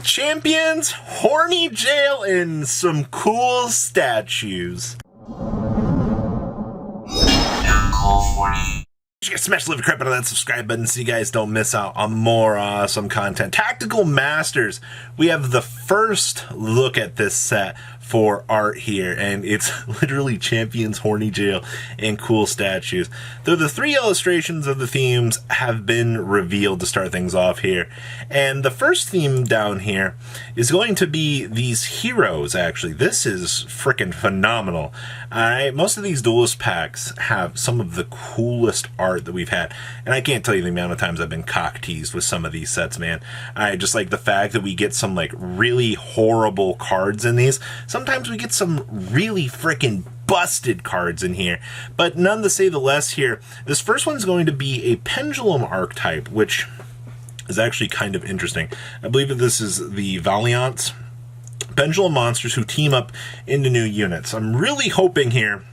Champions, horny jail, and some cool statues. You guys smash the living crap out of that subscribe button so you guys don't miss out on more awesome content. Tactical Masters. We have the first look at this set for art here, and it's literally Champions, horny jail, and cool statues. Though the three illustrations of the themes have been revealed to start things off here. And the first theme down here is going to be these heroes, actually. This is freaking phenomenal. Alright, most of these duelist packs have some of the coolest art that we've had. And I can't tell you the amount of times I've been cock-teased with some of these sets, man. I just like the fact that we get some like really horrible cards in these. Sometimes we get some really freaking busted cards in here, but none to say the less here. This first one's going to be a pendulum archetype, which is actually kind of interesting. I believe that this is the Valiants, pendulum monsters who team up into new units. I'm really hoping here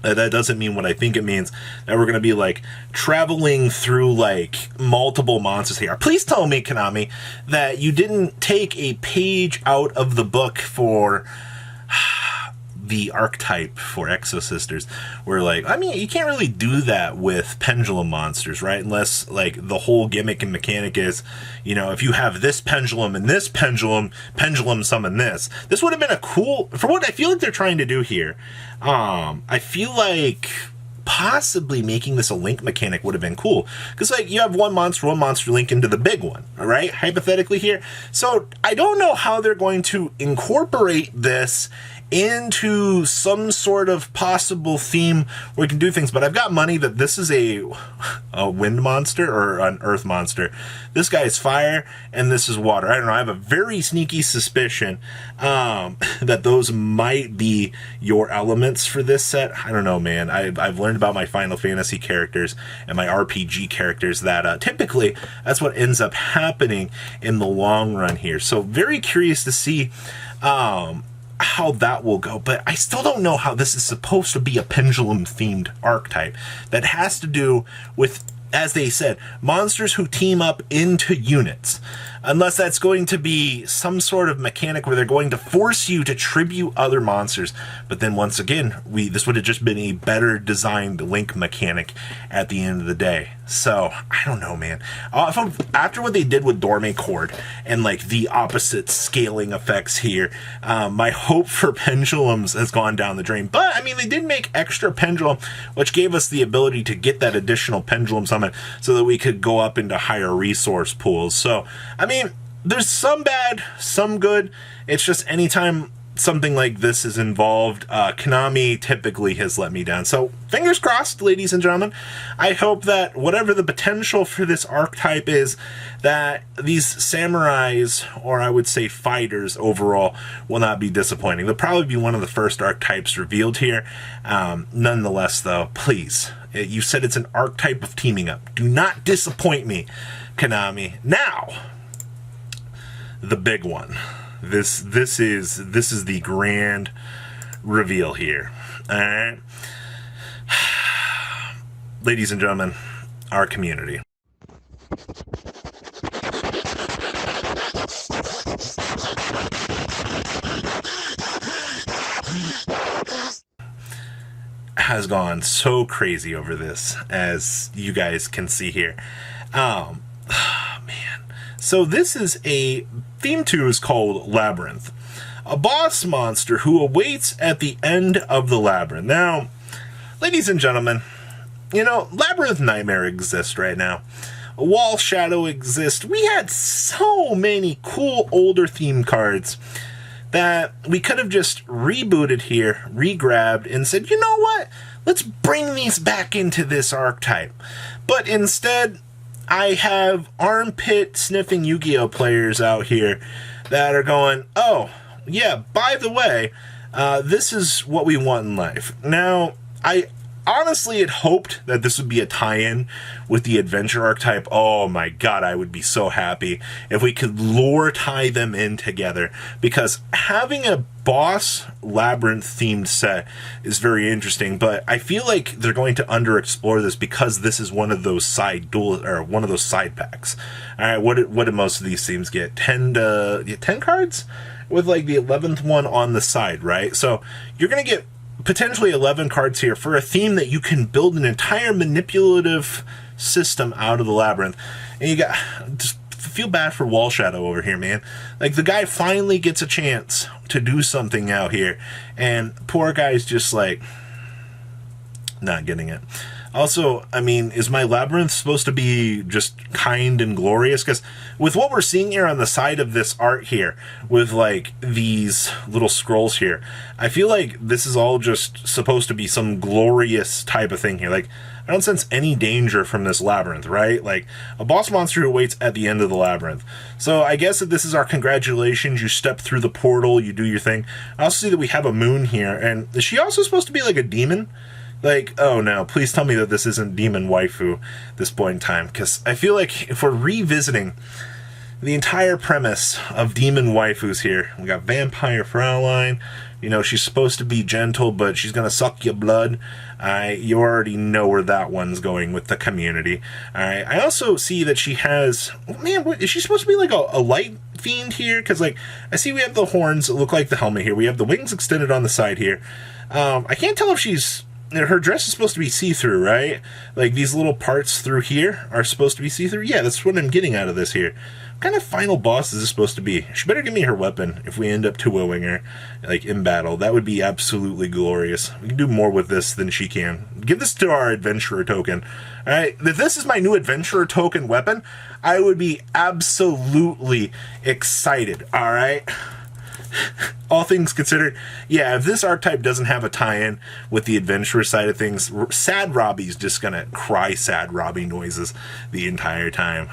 that doesn't mean what I think it means, that we're going to be like traveling through like multiple monsters here. Please tell me, Konami, that you didn't take a page out of the book for the archetype for Exo Sisters, where like, I mean, you can't really do that with pendulum monsters, right? Unless like the whole gimmick and mechanic is, you know, if you have this pendulum and this pendulum summon this. This would have been a cool, for what I feel like they're trying to do here. I feel like possibly making this a link mechanic would have been cool, because like you have one monster link into the big one, all right, hypothetically here. So I don't know how they're going to incorporate this into some sort of possible theme where we can do things, but I've got money that this is a wind monster or an earth monster. This guy is fire and this is water. I don't know, I have a very sneaky suspicion that those might be your elements for this set. I don't know, man. I've learned about my Final Fantasy characters and my RPG characters that typically that's what ends up happening in the long run here. So very curious to see how that will go, but I still don't know how this is supposed to be a pendulum themed archetype that has to do with, as they said, monsters who team up into units. Unless that's going to be some sort of mechanic where they're going to force you to tribute other monsters. But then once again, this would have just been a better designed link mechanic at the end of the day. So, I don't know, man. After what they did with Dorme Chord and like the opposite scaling effects here, my hope for pendulums has gone down the drain. But, I mean, they did make extra pendulum, which gave us the ability to get that additional pendulum summon so that we could go up into higher resource pools. So, I mean, there's some bad, some good. It's just anytime something like this is involved, Konami typically has let me down. So, fingers crossed, ladies and gentlemen. I hope that whatever the potential for this archetype is, that these samurais, or I would say fighters overall, will not be disappointing. They'll probably be one of the first archetypes revealed here. Nonetheless, though, please, you said it's an archetype of teaming up. Do not disappoint me, Konami. Now, the big one. This is the grand reveal here. All right, ladies and gentlemen, our community. Has gone so crazy over this, as you guys can see here. Man. So this is theme 2 is called Labyrinth. A boss monster who awaits at the end of the labyrinth. Now, ladies and gentlemen, you know, Labyrinth Nightmare exists right now. Wall Shadow exists. We had so many cool older theme cards that we could have just rebooted here, re-grabbed, and said, you know what? Let's bring these back into this archetype. But instead, I have armpit sniffing Yu-Gi-Oh players out here that are going, oh, yeah, by the way, this is what we want in life. Now, honestly had hoped that this would be a tie-in with the adventure archetype. Oh my god, I would be so happy if we could lore tie them in together, because having a boss labyrinth themed set is very interesting, but I feel like they're going to underexplore this because this is one of those side one of those side packs. All right, what do most of these themes get? 10 cards with like the 11th one on the side, right? So you're going to get potentially 11 cards here for a theme that you can build an entire manipulative system out of the labyrinth. And you got, just feel bad for Wall Shadow over here, man. Like, the guy finally gets a chance to do something out here, and poor guy's just like not getting it. Also, I mean, is my labyrinth supposed to be just kind and glorious? Because with what we're seeing here on the side of this art here, with like these little scrolls here, I feel like this is all just supposed to be some glorious type of thing here. Like, I don't sense any danger from this labyrinth, right? Like, a boss monster who waits at the end of the labyrinth. So I guess that this is our congratulations. You step through the portal, you do your thing. I also see that we have a moon here, and is she also supposed to be like a demon? Like, oh no, please tell me that this isn't Demon Waifu at this point in time, because I feel like if we're revisiting the entire premise of Demon Waifus here, we got Vampire Fraulein, you know, she's supposed to be gentle, but she's gonna suck your blood. You already know where that one's going with the community. Alright, I also see that she has, man, what, is she supposed to be like a light fiend here? Because, like, I see we have the horns that look like the helmet here, we have the wings extended on the side here. I can't tell if she's, her dress is supposed to be see-through, right? Like, these little parts through here are supposed to be see-through? Yeah, that's what I'm getting out of this here. What kind of final boss is this supposed to be? She better give me her weapon if we end up 2-0ing her, like, in battle. That would be absolutely glorious. We can do more with this than she can. Give this to our adventurer token. Alright, if this is my new adventurer token weapon, I would be absolutely excited, alright? All things considered, yeah, if this archetype doesn't have a tie-in with the adventurer side of things, Sad Robbie's just gonna cry Sad Robbie noises the entire time.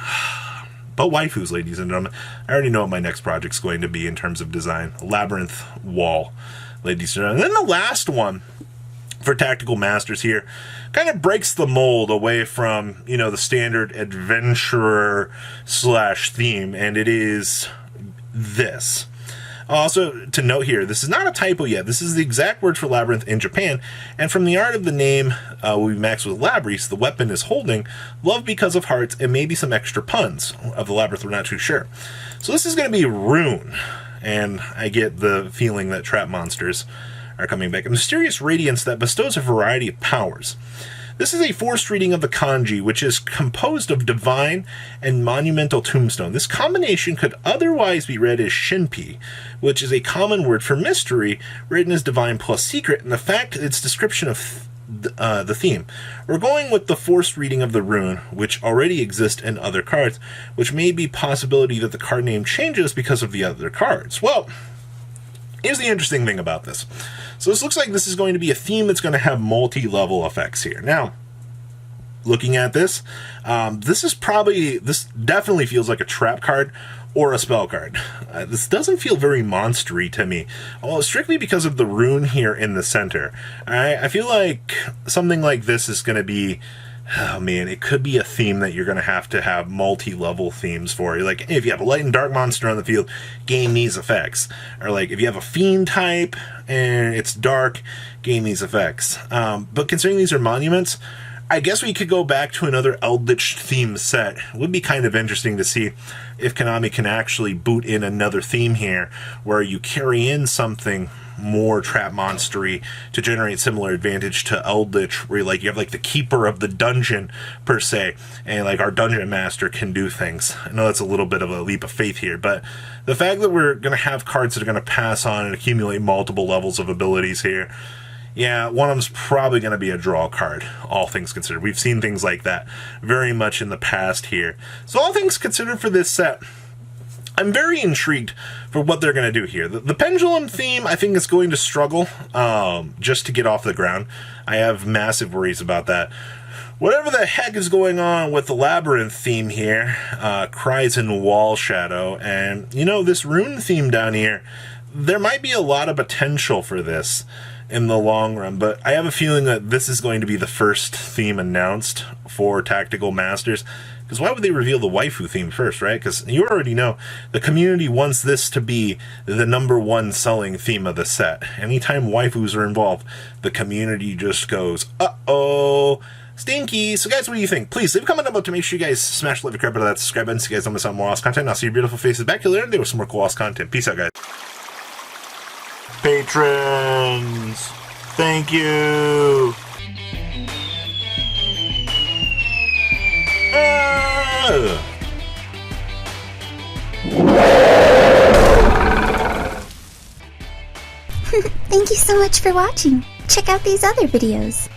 But waifus, ladies and gentlemen, I already know what my next project's going to be in terms of design. Labyrinth Wall, ladies and gentlemen. And then the last one for Tactical Masters here kind of breaks the mold away from, you know, the standard adventurer slash theme, and it is this. Also, to note here, this is not a typo yet. This is the exact word for labyrinth in Japan, and from the art of the name, we max with Labrys, the weapon is holding love because of hearts and maybe some extra puns. Of the labyrinth, we're not too sure. So this is going to be Rune, and I get the feeling that trap monsters are coming back. A mysterious radiance that bestows a variety of powers. This is a forced reading of the kanji, which is composed of divine and monumental tombstone. This combination could otherwise be read as shinpi, which is a common word for mystery, written as divine plus secret, and the fact its description of the theme. We're going with the forced reading of the rune, which already exists in other cards, which may be possibility that the card name changes because of the other cards. Well, here's the interesting thing about this. So this looks like this is going to be a theme that's going to have multi-level effects here. Now, looking at this, this definitely feels like a trap card or a spell card. This doesn't feel very monstery to me, well, strictly because of the rune here in the center. I feel like something like this is going to be, oh man, it could be a theme that you're going to have multi-level themes for. Like, hey, if you have a light and dark monster on the field, gain these effects. Or like, if you have a fiend type and it's dark, gain these effects. But considering these are monuments, I guess we could go back to another Eldritch theme set. It would be kind of interesting to see if Konami can actually boot in another theme here, where you carry in something more trap monstery to generate similar advantage to Eldritch, where you have like the keeper of the dungeon per se, and like our dungeon master can do things. I know that's a little bit of a leap of faith here, but the fact that we're going to have cards that are going to pass on and accumulate multiple levels of abilities here, yeah, one of them's probably going to be a draw card, all things considered. We've seen things like that very much in the past here. So all things considered for this set, I'm very intrigued for what they're going to do here. The pendulum theme, I think, is going to struggle just to get off the ground. I have massive worries about that. Whatever the heck is going on with the labyrinth theme here, cries in Wall Shadow, and, you know, this rune theme down here, there might be a lot of potential for this. in the long run, but I have a feeling that this is going to be the first theme announced for Tactical Masters. Because why would they reveal the waifu theme first, right? Because you already know the community wants this to be the #1 selling theme of the set. Anytime waifus are involved, the community just goes, uh-oh, stinky. So guys, what do you think? Please leave a comment below to make sure you guys smash the like crap out of that subscribe button so you guys don't miss out on more awesome content. I'll see your beautiful faces back here later today with some more cool awesome content. Peace out, guys. Patrons, thank you. Thank you so much for watching. Check out these other videos.